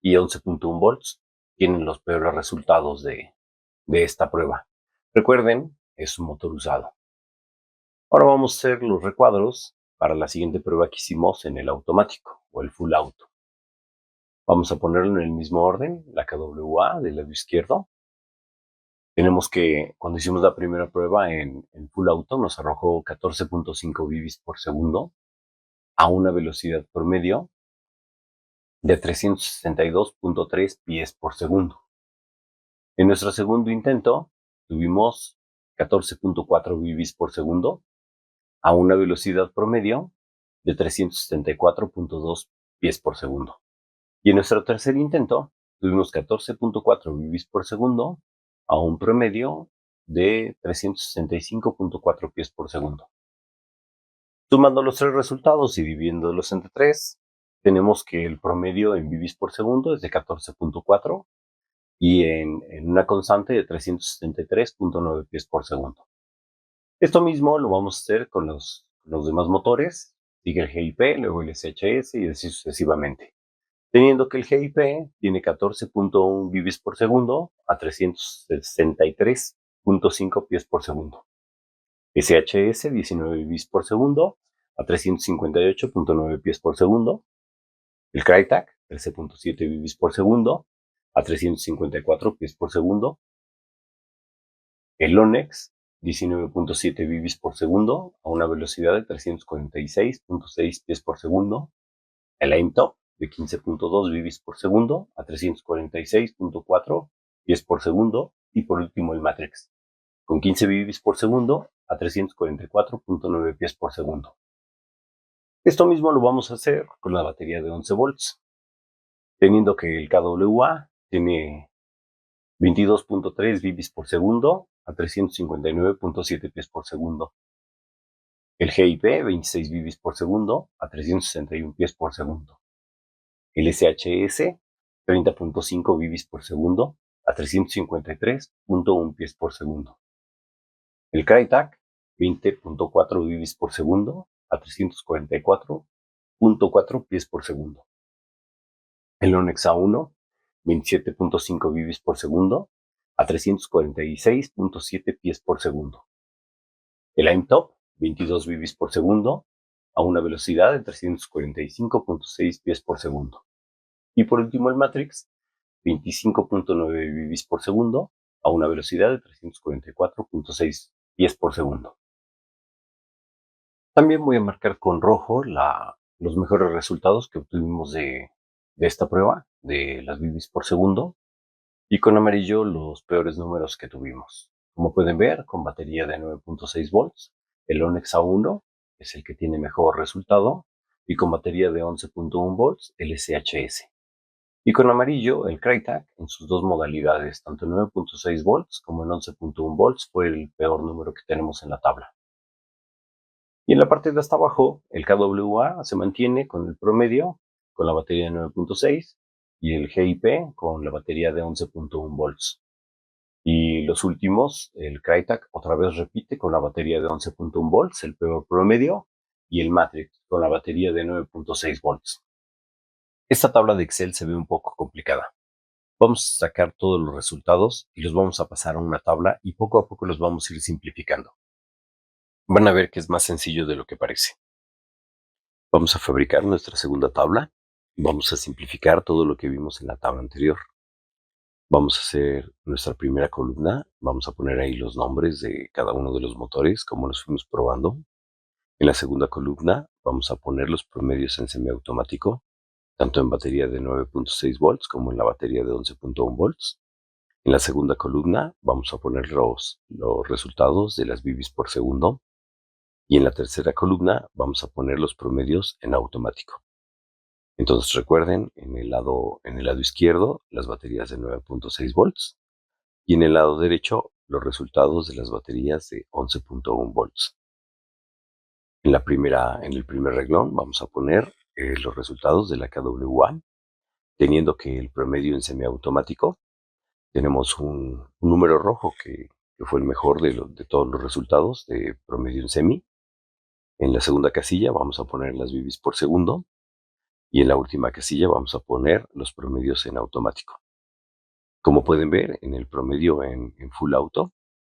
y 11.1 volts, tienen los peores resultados de esta prueba. Recuerden, es un motor usado. Ahora vamos a hacer los recuadros para la siguiente prueba que hicimos en el automático o el full auto. Vamos a ponerlo en el mismo orden, la KWA del lado izquierdo. Tenemos que, cuando hicimos la primera prueba en full auto, nos arrojó 14.5 bits por segundo a una velocidad promedio de 362.3 pies por segundo. En nuestro segundo intento, tuvimos 14.4 bits por segundo a una velocidad promedio de 374.2 pies por segundo. Y en nuestro tercer intento, tuvimos 14.4 bits por segundo a un promedio de 365.4 pies por segundo. Sumando los tres resultados y dividiéndolos entre 3, tenemos que el promedio en bits por segundo es de 14.4 y en una constante de 373.9 pies por segundo. Esto mismo lo vamos a hacer con los demás motores, sigue el GIP, luego el SHS y así sucesivamente. Teniendo que el GIP tiene 14.1 bits por segundo a 363.5 pies por segundo. SHS 19 bits por segundo a 358.9 pies por segundo. El Crytek 13.7 bits por segundo a 354 pies por segundo. El Onyx 19.7 bits por segundo a una velocidad de 346.6 pies por segundo. El Aimtop de 15.2 bits por segundo a 346.4 pies por segundo y por último el Matrix con 15 bps por segundo a 344.9 pies por segundo. Esto mismo lo vamos a hacer con la batería de 11 volts, teniendo que el kWA tiene 22.3 bps por segundo a 359.7 pies por segundo. El GIP 26 bps por segundo a 361 pies por segundo. El SHS 30.5 bps por segundo a 353.1 pies por segundo. El Crytek 20.4 bps por segundo a 344.4 pies por segundo. El Onyx A1 27.5 bps por segundo a 346.7 pies por segundo. El AIMTOP 22 bps por segundo a una velocidad de 345.6 pies por segundo. Y por último el Matrix 25.9 bps por segundo a una velocidad de 344.6 pies por segundo. También voy a marcar con rojo los mejores resultados que obtuvimos de esta prueba, de las bps por segundo, y con amarillo los peores números que tuvimos. Como pueden ver, con batería de 9.6 volts, el Onyx A1 es el que tiene mejor resultado, y con batería de 11.1 volts, el SHS. Y con amarillo, el Crytek en sus dos modalidades, tanto en 9.6 volts como en 11.1 volts, fue el peor número que tenemos en la tabla. Y en la parte de hasta abajo, el kWA se mantiene con el promedio, con la batería de 9.6, y el GIP con la batería de 11.1 volts. Y los últimos, el Crytek otra vez repite con la batería de 11.1 volts, el peor promedio, y el Matrix con la batería de 9.6 volts. Esta tabla de Excel se ve un poco complicada. Vamos a sacar todos los resultados y los vamos a pasar a una tabla y poco a poco los vamos a ir simplificando. Van a ver que es más sencillo de lo que parece. Vamos a fabricar nuestra segunda tabla y vamos a simplificar todo lo que vimos en la tabla anterior. Vamos a hacer nuestra primera columna, vamos a poner ahí los nombres de cada uno de los motores, como los fuimos probando. En la segunda columna vamos a poner los promedios en semiautomático, tanto en batería de 9.6 volts como en la batería de 11.1 volts. En la segunda columna vamos a poner los resultados de las bps por segundo. Y en la tercera columna vamos a poner los promedios en automático. Entonces recuerden, en el lado izquierdo, las baterías de 9.6 volts y en el lado derecho, los resultados de las baterías de 11.1 volts. En el primer renglón vamos a poner los resultados de la kWA, teniendo que el promedio en semiautomático tenemos un número rojo que fue el mejor de todos los resultados de promedio en semi. En la segunda casilla vamos a poner las bps por segundo y en la última casilla vamos a poner los promedios en automático. Como pueden ver, en el promedio en full auto,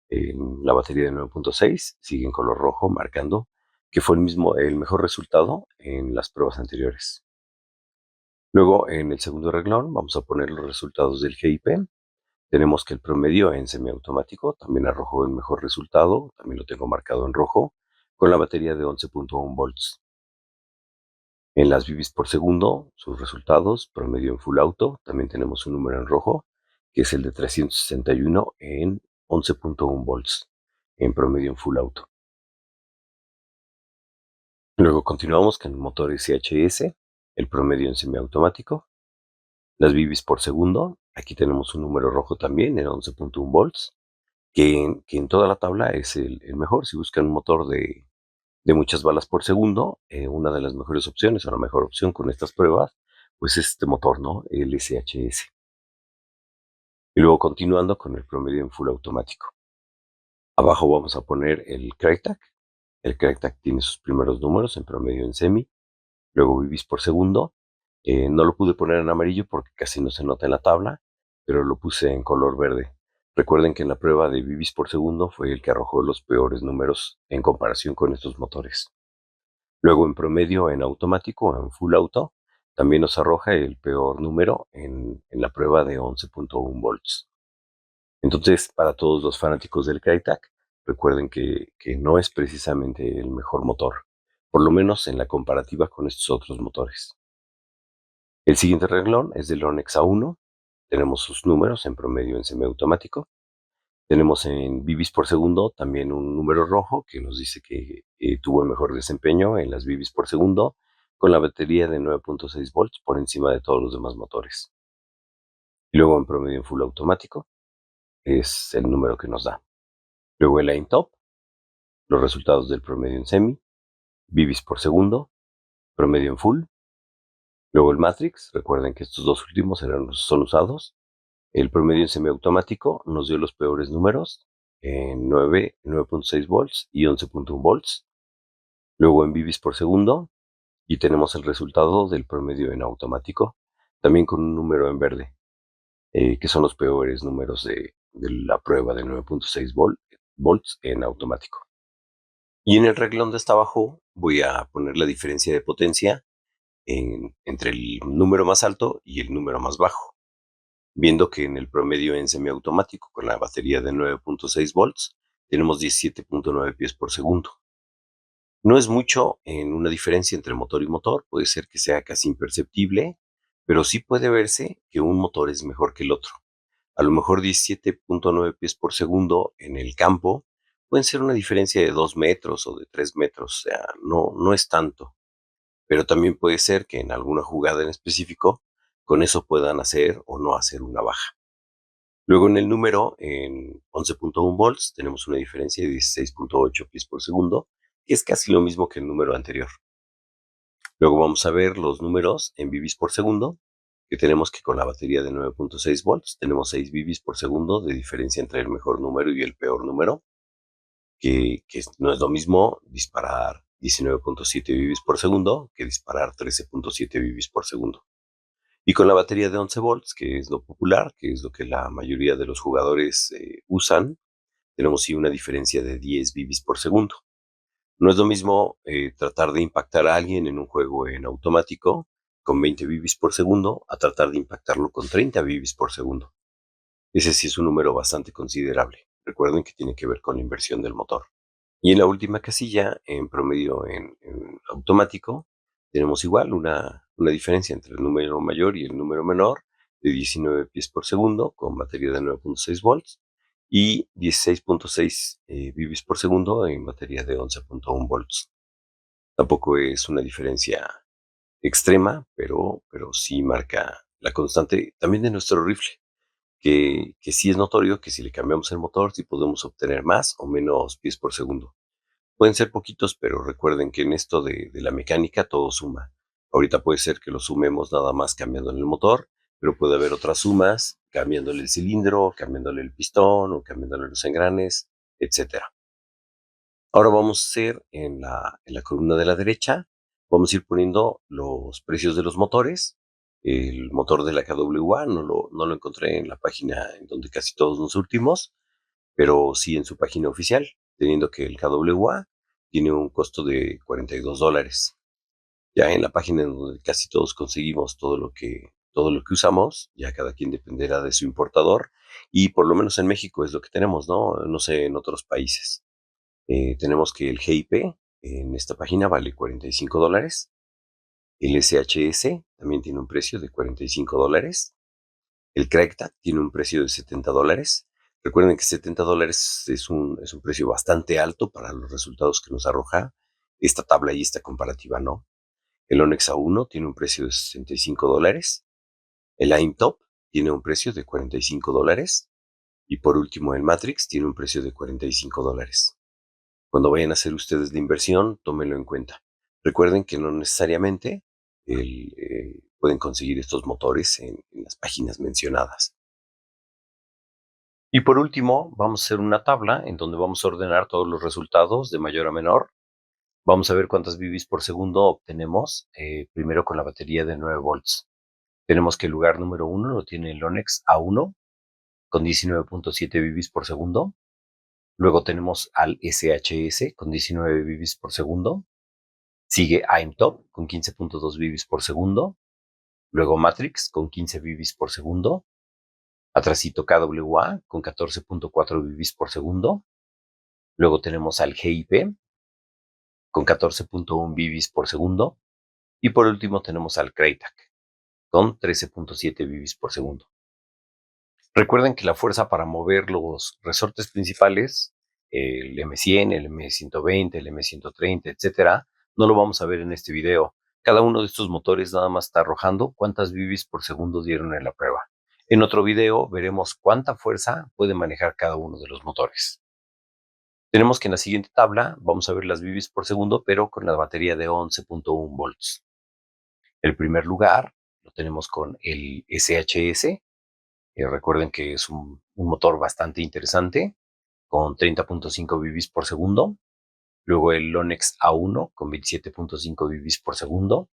en la batería de 9.6 sigue en color rojo, marcando que fue el mejor resultado en las pruebas anteriores. Luego, en el segundo renglón, vamos a poner los resultados del GIP. Tenemos que el promedio en semiautomático también arrojó el mejor resultado, también lo tengo marcado en rojo, con la batería de 11.1 volts. En las bps por segundo, sus resultados, promedio en full auto, también tenemos un número en rojo, que es el de 361 en 11.1 volts, en promedio en full auto. Luego continuamos con el motor SHS, el promedio en semiautomático. Las bps por segundo, aquí tenemos un número rojo también en 11.1 volts, que en toda la tabla es el mejor. Si buscan un motor de muchas balas por segundo, una de las mejores opciones o la mejor opción con estas pruebas, pues es este motor, ¿no? El SHS. Y luego continuando con el promedio en full automático. Abajo vamos a poner el Crytek. El Crytek tiene sus primeros números en promedio en semi, luego bps por segundo. No lo pude poner en amarillo porque casi no se nota en la tabla, pero lo puse en color verde. Recuerden que en la prueba de bps por segundo fue el que arrojó los peores números en comparación con estos motores. Luego en promedio en automático, en full auto, también nos arroja el peor número en la prueba de 11.1 volts. Entonces, para todos los fanáticos del Crytek, recuerden que no es precisamente el mejor motor, por lo menos en la comparativa con estos otros motores. El siguiente renglón es del Onyx A1. Tenemos sus números en promedio en semiautomático. Tenemos en bibis por segundo también un número rojo que nos dice que tuvo el mejor desempeño en las bibis por segundo con la batería de 9.6 volts por encima de todos los demás motores. Y luego en promedio en full automático es el número que nos da. Luego el aim top, los resultados del promedio en semi, bibis por segundo, promedio en full. Luego el matrix, recuerden que estos dos últimos son usados. El promedio en semiautomático nos dio los peores números en 9.6 volts y 11.1 volts. Luego en bibis por segundo y tenemos el resultado del promedio en automático, también con un número en verde, que son los peores números de la prueba de 9.6 volts en automático. Y en el renglón de hasta abajo voy a poner la diferencia de potencia entre el número más alto y el número más bajo, viendo que en el promedio en semiautomático con la batería de 9.6 volts tenemos 17.9 pies por segundo. No es mucho en una diferencia entre motor y motor, puede ser que sea casi imperceptible, pero sí puede verse que un motor es mejor que el otro. A lo mejor 17.9 pies por segundo en el campo pueden ser una diferencia de 2 metros o de 3 metros, o sea, no es tanto. Pero también puede ser que en alguna jugada en específico con eso puedan hacer o no hacer una baja. Luego en el número, en 11.1 volts, tenemos una diferencia de 16.8 pies por segundo, que es casi lo mismo que el número anterior. Luego vamos a ver los números en bibis por segundo, que tenemos que con la batería de 9.6 volts tenemos 6 bibis por segundo de diferencia entre el mejor número y el peor número, que no es lo mismo disparar 19.7 bibis por segundo que disparar 13.7 bibis por segundo. Y con la batería de 11 volts, que es lo popular, que es lo que la mayoría de los jugadores usan, tenemos sí una diferencia de 10 bibis por segundo. No es lo mismo tratar de impactar a alguien en un juego en automático con 20 bibis por segundo a tratar de impactarlo con 30 bibis por segundo. Ese sí es un número bastante considerable. Recuerden que tiene que ver con la inversión del motor. Y en la última casilla, en promedio en automático, tenemos igual una diferencia entre el número mayor y el número menor de 19 pies por segundo con batería de 9.6 volts y 16.6 bibis por segundo en batería de 11.1 volts. Tampoco es una diferencia extrema, pero sí marca la constante también de nuestro rifle, que sí es notorio que si le cambiamos el motor, sí podemos obtener más o menos pies por segundo. Pueden ser poquitos, pero recuerden que en esto de la mecánica todo suma. Ahorita puede ser que lo sumemos nada más cambiando el motor, pero puede haber otras sumas, cambiándole el cilindro, cambiándole el pistón o cambiándole los engranes, etc. Ahora vamos a hacer en la columna de la derecha, vamos a ir poniendo los precios de los motores. El motor de la KWA no lo encontré en la página en donde casi todos nos surtimos, pero sí en su página oficial, teniendo que el KWA tiene un costo de $42. Ya en la página en donde casi todos conseguimos todo lo que usamos, ya cada quien dependerá de su importador, y por lo menos en México es lo que tenemos, ¿no? No sé, en otros países. Tenemos que el GIP en esta página vale $45. El SHS también tiene un precio de $45. El Craigtag tiene un precio de $70. Recuerden que $70 es un precio bastante alto para los resultados que nos arroja esta tabla y esta comparativa, ¿no? El Onyx A1 tiene un precio de $65. El AIM-Top tiene un precio de $45. Y por último, el Matrix tiene un precio de $45. Cuando vayan a hacer ustedes la inversión, tómenlo en cuenta. Recuerden que no necesariamente pueden conseguir estos motores en las páginas mencionadas. Y por último, vamos a hacer una tabla en donde vamos a ordenar todos los resultados de mayor a menor. Vamos a ver cuántas bibis por segundo obtenemos, primero con la batería de 9 volts. Tenemos que el lugar número 1 lo tiene el Onyx A1 con 19.7 bibis por segundo. Luego tenemos al SHS con 19 bibis por segundo. Sigue AIM-Top con 15.2 bibis por segundo. Luego Matrix con 15 bibis por segundo. Atrasito KWA con 14.4 bibis por segundo. Luego tenemos al GIP con 14.1 bibis por segundo. Y por último tenemos al Craigtag con 13.7 bibis por segundo. Recuerden que la fuerza para mover los resortes principales, el M100, el M120, el M130, etcétera, no lo vamos a ver en este video. Cada uno de estos motores nada más está arrojando cuántas bibis por segundo dieron en la prueba. En otro video veremos cuánta fuerza puede manejar cada uno de los motores. Tenemos que en la siguiente tabla vamos a ver las bibis por segundo, pero con la batería de 11.1 volts. El primer lugar lo tenemos con el SHS. Recuerden que es un motor bastante interesante, con 30.5 bibis por segundo. Luego el Lonex A1 con 27.5 bibis por segundo.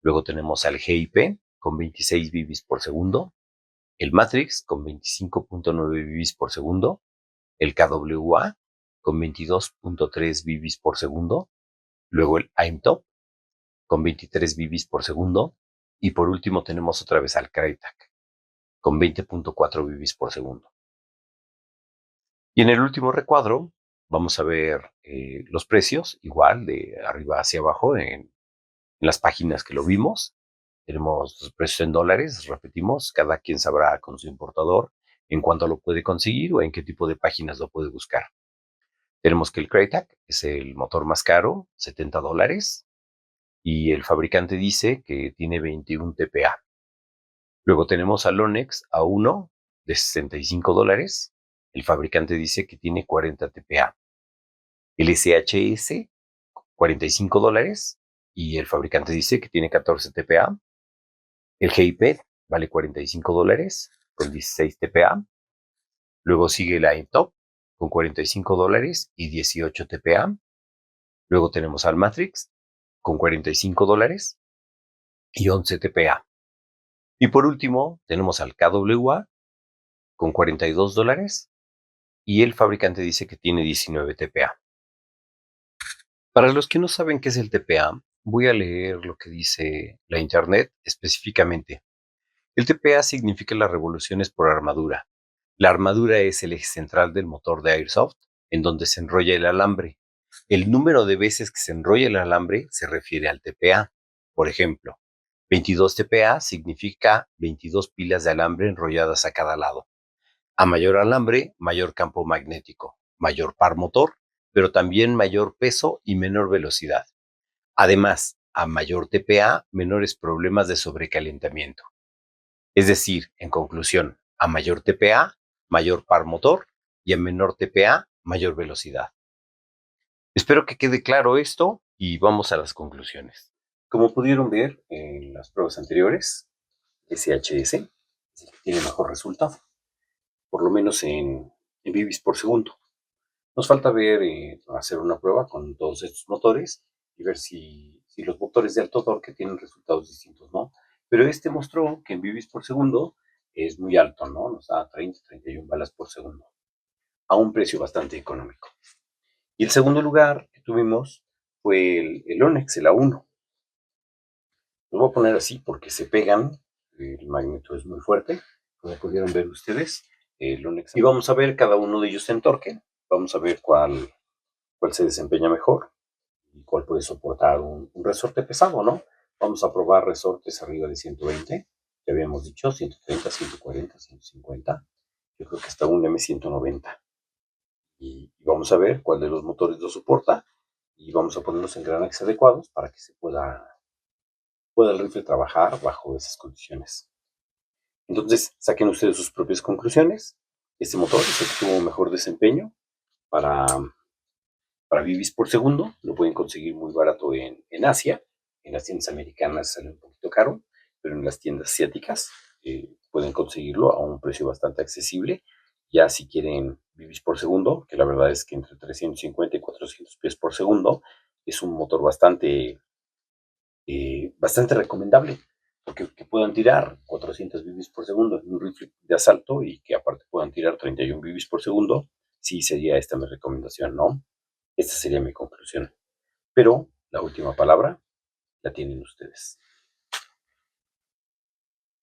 Luego tenemos al GIP con 26 bibis por segundo. El Matrix con 25.9 bibis por segundo. El KWA con 22.3 bibis por segundo. Luego el AIMTOP con 23 bibis por segundo. Y por último tenemos otra vez al Crytek con 20.4 bibis por segundo. Y en el último recuadro vamos a ver los precios, igual de arriba hacia abajo en las páginas que lo vimos. Tenemos los precios en dólares, repetimos, cada quien sabrá con su importador en cuánto lo puede conseguir o en qué tipo de páginas lo puede buscar. Tenemos que el Crytek es el motor más caro, $70, y el fabricante dice que tiene 21 TPA. Luego tenemos al Lonex A1 de $65. El fabricante dice que tiene 40 TPA. El SHS, $45, y el fabricante dice que tiene 14 TPA. El GIP vale $45 con 16 TPA. Luego sigue la Intop con $45 y 18 TPA. Luego tenemos al Matrix con $45 y 11 TPA. Y por último tenemos al KWA con $42 y el fabricante dice que tiene 19 TPA. Para los que no saben qué es el TPA, voy a leer lo que dice la internet específicamente. El TPA significa las revoluciones por armadura. La armadura es el eje central del motor de Airsoft, en donde se enrolla el alambre. El número de veces que se enrolla el alambre se refiere al TPA. Por ejemplo, 22 TPA significa 22 pilas de alambre enrolladas a cada lado. A mayor alambre, mayor campo magnético, mayor par motor, pero también mayor peso y menor velocidad. Además, a mayor TPA, menores problemas de sobrecalentamiento. Es decir, en conclusión, a mayor TPA, mayor par motor, y a menor TPA, mayor velocidad. Espero que quede claro esto y vamos a las conclusiones. Como pudieron ver en las pruebas anteriores, SHS tiene mejor resultado, por lo menos en bibis por segundo. Nos falta ver, hacer una prueba con todos estos motores y ver si los motores de alto torque tienen resultados distintos, ¿no? Pero este mostró que en bibis por segundo es muy alto, ¿no? Nos da 30, 31 balas por segundo, a un precio bastante económico. Y el segundo lugar que tuvimos fue el Onex, el A1. Lo voy a poner así porque se pegan, el magneto es muy fuerte, como pudieron ver ustedes, el Onex. Y vamos a ver cada uno de ellos en torque. Vamos a ver cuál se desempeña mejor y cuál puede soportar un resorte pesado, ¿no? Vamos a probar resortes arriba de 120, ya habíamos dicho, 130, 140, 150. Yo creo que hasta un M190. Y vamos a ver cuál de los motores lo soporta y vamos a ponerlos en engranajes adecuados para que se pueda el rifle trabajar bajo esas condiciones. Entonces, saquen ustedes sus propias conclusiones. Este motor es el que tuvo mejor desempeño para bibis por segundo. Lo pueden conseguir muy barato en Asia. En las tiendas americanas sale un poquito caro, pero en las tiendas asiáticas pueden conseguirlo a un precio bastante accesible. Ya si quieren bibis por segundo, que la verdad es que entre 350 y 400 pies por segundo, es un motor bastante recomendable, porque que puedan tirar 400 bibis por segundo en un rifle de asalto y que aparte puedan tirar 31 bibis por segundo, sí sería esta mi recomendación, ¿no? Esta sería mi conclusión. Pero la última palabra la tienen ustedes.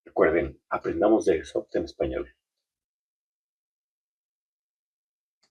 Recuerden, aprendamos de Airsoft en español.